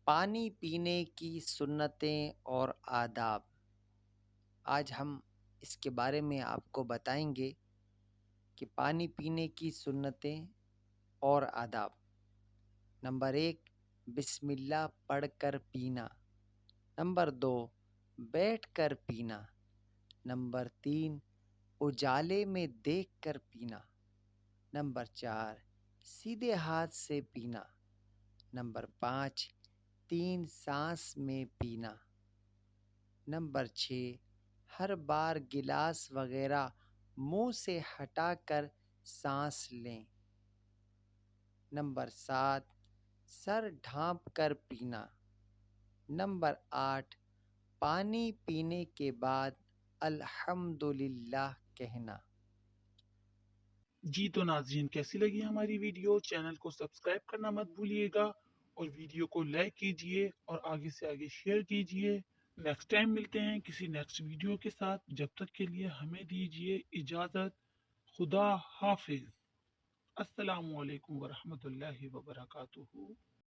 پانی پینے کی سنتیں اور آداب۔ آج ہم اس کے بارے میں آپ کو بتائیں گے کہ پانی پینے کی سنتیں اور آداب۔ نمبر 1، بسم اللہ پڑھ کر پینا۔ نمبر 2، بیٹھ کر پینا۔ نمبر 3، اجالے میں دیکھ کر پینا۔ نمبر 4، سیدھے ہاتھ سے پینا۔ نمبر 5، 3 سانس میں پینا۔ نمبر 6، ہر بار گلاس وغیرہ منہ سے ہٹا کر سانس لیں۔ نمبر 7، سر ڈھانپ کر پینا۔ نمبر 8، پانی پینے کے بعد الحمدللہ کہنا۔ جی تو ناظرین، کیسی لگی ہماری ویڈیو؟ چینل کو سبسکرائب کرنا مت بھولیے گا اور ویڈیو کو لائک کیجئے اور آگے سے آگے شیئر کیجئے۔ نیکسٹ ٹائم ملتے ہیں کسی نیکسٹ ویڈیو کے ساتھ، جب تک کے لیے ہمیں دیجئے اجازت۔ خدا حافظ۔ السلام علیکم ورحمۃ اللہ وبرکاتہ۔